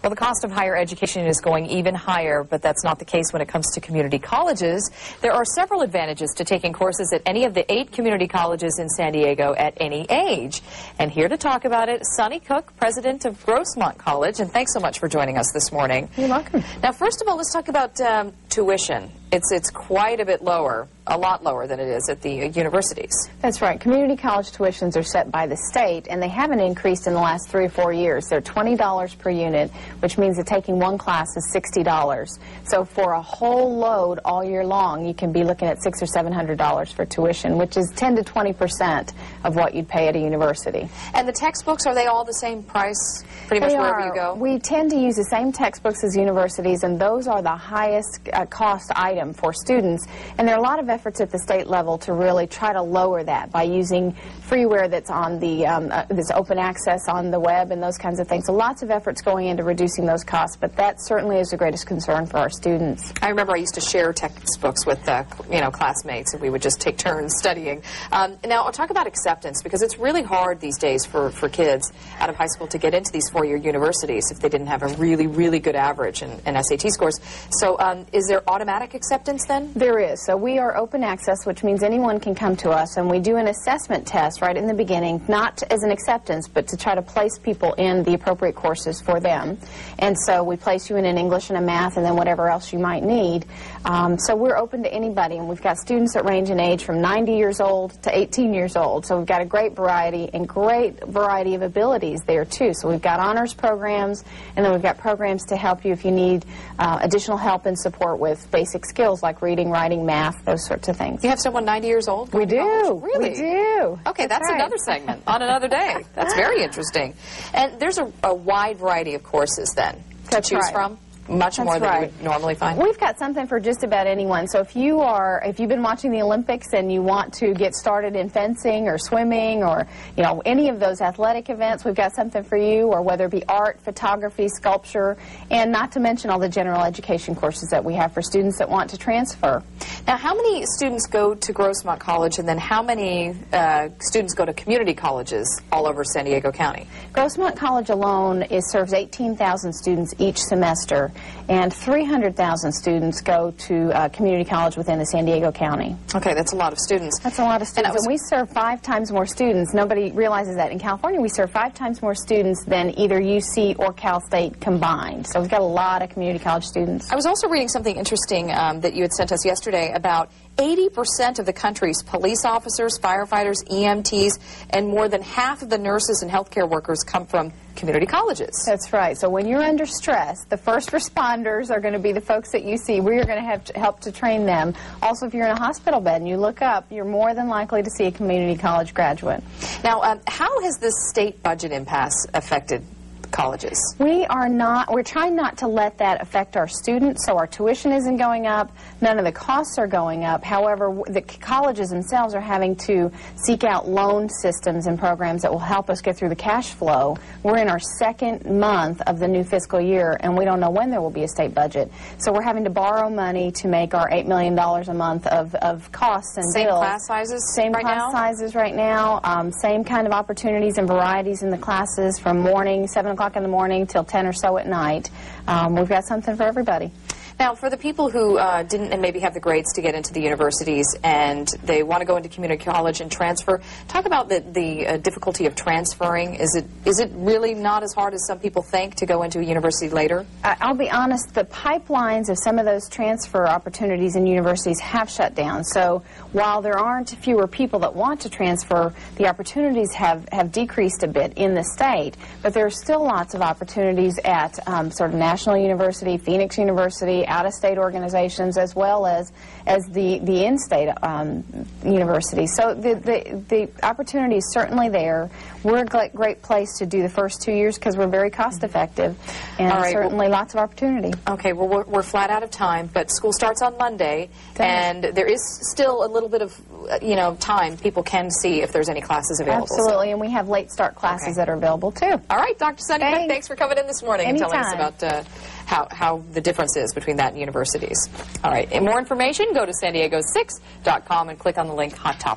Well, the cost of higher education is going even higher, but that's not the case when it comes to community colleges. There are several advantages to taking courses at any of the 8 community colleges in San Diego at any age. And here to talk about it, Sunny Cooke, president of Grossmont College, and thanks so much for joining us this morning. You're welcome. Now, first of all, let's talk about tuition. It's quite a bit lower, a lot lower than it is at the universities. That's right. Community college tuitions are set by the state, and they haven't increased in the last 3 or 4 years. They're $20 per unit, which means that taking one class is $60. So for a whole load all year long, you can be looking at $600 or $700 for tuition, which is 10 to 20% of what you'd pay at a university. And the textbooks, are they all the same price pretty much wherever you go? We tend to use the same textbooks as universities, and those are the highest cost item for students. And there are a lot of efforts at the state level to really try to lower that by using freeware that's on the this open access on the web and those kinds of things. So lots of efforts going into reducing those costs, but that certainly is the greatest concern for our students. I remember I used to share textbooks with classmates, and we would just take turns studying. Now, I'll talk about acceptance, because it's really hard these days for kids out of high school to get into these four-year universities if they didn't have a really, really good average in SAT scores. So is there automatic acceptance then? There is. So we are open access, which means anyone can come to us, and we do an assessment test right in the beginning, not as an acceptance, but to try to place people in the appropriate courses for them. And so we place you in an English and a math and then whatever else you might need. So we're open to anybody, and we've got students that range in age from 90 years old to 18 years old. So we've got a great variety and great variety of abilities there too. So we've got honors programs, and then we've got programs to help you if you need additional help and support with basic skills like reading, writing, math, those sorts of things. You have someone 90 years old? We do. Really? We do. Okay, that's right. Another segment on another day. That's very interesting. And there's a wide variety of courses then to choose from? Much more than you would normally find? We've got something for just about anyone. So if you've been watching the Olympics and you want to get started in fencing or swimming or, any of those athletic events, we've got something for you, or whether it be art, photography, sculpture, and not to mention all the general education courses that we have for students that want to transfer. Now, how many students go to Grossmont College, and then how many students go to community colleges all over San Diego County? Grossmont College alone serves 18,000 students each semester, and 300,000 students go to community college within the San Diego County. Okay, that's a lot of students. That's a lot of students, and we serve 5 times more students. Nobody realizes that. In California, we serve 5 times more students than either UC or Cal State combined. So we've got a lot of community college students. I was also reading something interesting that you had sent us yesterday about 80% of the country's police officers, firefighters, EMTs, and more than half of the nurses and healthcare workers come from community colleges. That's right. So when you're under stress, the first responders are going to be the folks that you see. We are going to have to help to train them. Also, if you're in a hospital bed and you look up, you're more than likely to see a community college graduate. Now, how has this state budget impasse affected colleges? We're trying not to let that affect our students, so our tuition isn't going up, none of the costs are going up. However, the colleges themselves are having to seek out loan systems and programs that will help us get through the cash flow. We're in our 2nd month of the new fiscal year, and we don't know when there will be a state budget. So we're having to borrow money to make our $8 million a month of costs and bills. Same class sizes Same right class now? sizes right now. Same kind of opportunities and varieties in the classes from morning, 7 o'clock in the morning till 10 or so at night. We've got something for everybody. Now, for the people who didn't and maybe have the grades to get into the universities and they want to go into community college and transfer, talk about the difficulty of transferring. Is it really not as hard as some people think to go into a university later? I'll be honest, the pipelines of some of those transfer opportunities in universities have shut down. So while there aren't fewer people that want to transfer, the opportunities have decreased a bit in the state, but there are still lots of opportunities at sort of National University, Phoenix University, out-of-state organizations, as well as the in-state universities. So the opportunity is certainly there. We're a great place to do the first 2 years because we're very cost-effective, and certainly lots of opportunity. Okay, well, we're flat out of time, but school starts on Monday, and there is still a little bit of time people can see if there's any classes available. Absolutely, and we have late start classes that are available too. All right, Dr. Sunny Cooke, thanks for coming in this morning Anytime. and telling us about how the difference is between that and universities. All right, and more information, go to san diego6.com and click on the link Hot Topics.